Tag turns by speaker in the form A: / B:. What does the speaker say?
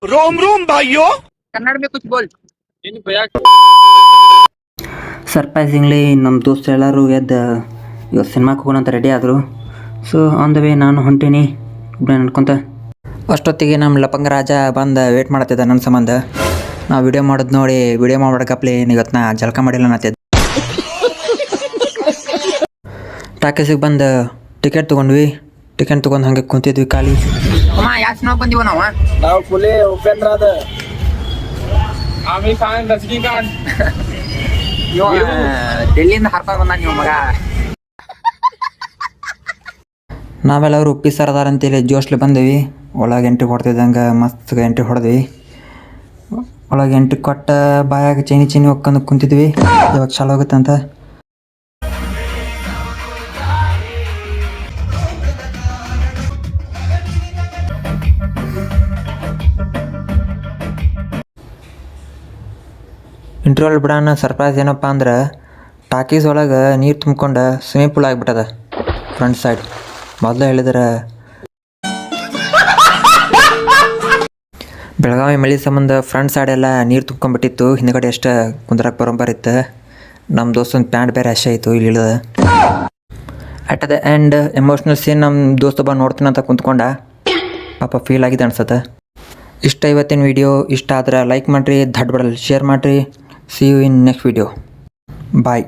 A: रोम रोम भाइयों
B: कन्नड़ में कुछ बोल।
C: ಸರ್ಪ್ರೈಸಿಂಗ್ಲಿ ನಮ್ಮ ದೋಸ್ತ ಎಲ್ಲರೂ ಎದ್ದು ಇವತ್ತು ಸಿನಿಮಾಕ್ಕೆ ಹೋಗೋಣ ಅಂತ ರೆಡಿ ಆದರು. ಸೊ ಆನ್ ದ ವೇ ನಾನು ಹೊಂಟೀನಿ ನಡ್ಕೊತ. ಅಷ್ಟೊತ್ತಿಗೆ ನಮ್ಮ ಲಪಂಗ ರಾಜ ಬಂದು ವೇಟ್ ಮಾಡ್ತಿದ್ದ ನನ್ನ ಸಂಬಂಧ. ನಾವು ವಿಡಿಯೋ ಮಾಡೋದು ನೋಡಿ ವಿಡಿಯೋ ಮಾಡ್ಬೇಕಪ್ಲಿ ಇವತ್ತು ನಾ ಜಳಕ ಮಾಡಿಲ್ಲ ಅನ್ನತ್ತಿದ್ದೆ. ಟಾಕೀಸಿಗೆ ಬಂದು ಟಿಕೆಟ್ ತೊಗೊಂಡ್ವಿ. ಟಿಕೆಟ್ ತೊಗೊಂಡು ಹಂಗೆ ಕುಂತಿದ್ವಿ ಖಾಲಿ.
B: ಅಮ್ಮ ಯಾವ ಸಿನಿಮಾಗೆ ಬಂದಿವ
D: ನಾವು ಫುಲಿ ಉಪೇಂದ್ರ ಅದ
A: आमिर खान रजनीकांत
B: ಡೆಲ್ಲಿಯಿಂದ ಹರ್ಕೊಂಡು ಬಂದ ನೀವು ಮಗ.
C: ನಾವೆಲ್ಲರೂ ಉಪ್ಪಿ ಸರದಾರ ಅಂತೇಳಿ ಜೋಶ್ಲಿ ಬಂದೀವಿ. ಒಳಗೆ ಎಂಟ್ರಿ ಕೊಡ್ತಿದ್ದಂಗೆ ಮಸ್ತ್ ಎಂಟ್ರಿ ಹೊಡೆದ್ವಿ. ಒಳಗೆ ಎಂಟ್ರಿ ಕೊಟ್ಟ ಬಾಯಾಗ ಚೈನಿ ಹೊಕ್ಕೊಂಡು ಕುಂತಿದ್ವಿ ಇವಾಗ ಚಾಲು ಆಗುತ್ತೆ ಅಂತ. ಇಂಟ್ರೋಲ್ ಬಿಡೋಣ. ಸರ್ಪ್ರೈಸ್ ಏನಪ್ಪ ಅಂದ್ರೆ ಟಾಕೀಸ್ ಒಳಗೆ ನೀರು ತುಂಬ್ಕೊಂಡು ಸ್ವಿಮ್ಮಿಂಗ್ ಪೂಲ್ ಆಗಿಬಿಟ್ಟದ ಫ್ರಂಟ್ ಸೈಡ್. ಮೊದಲು ಹೇಳಿದ್ರೆ ಬೆಳಗಾವಿ ಮಳೆ ಸಂಬಂಧ ಫ್ರಂಟ್ ಸೈಡ್ ಎಲ್ಲ ನೀರು ತುಂಬ್ಕೊಂಡ್ಬಿಟ್ಟಿತ್ತು. ಹಿಂದ್ಗಡೆ ಎಷ್ಟು ಕುಂದ್ರಕ್ಕೆ ಬರೋಂಬರಿತ್ತು. ನಮ್ಮ ದೋಸ್ತನ ಪ್ಯಾಂಟ್ ಬೇರೆ ಅಷ್ಟೇ ಆಯಿತು ಇಲ್ಲಿ ಇಳಿದ. At the end emotional scene ನಮ್ಮ ದೋಸ್ತ ಬಂದು ನೋಡ್ತೀನಿ ಅಂತ ಕುಂತ್ಕೊಂಡ. ಪಾಪ ಫೀಲ್ ಆಗಿದೆ ಅನ್ಸತ್ತೆ. ಇಷ್ಟ ಇವತ್ತಿನ ವಿಡಿಯೋ. ಇಷ್ಟ ಆದ್ರೆ ಲೈಕ್ ಮಾಡಿರಿ, ಧಡ್ ಬಡಲ್ ಶೇರ್ ಮಾಡಿರಿ. See you in next video. Bye.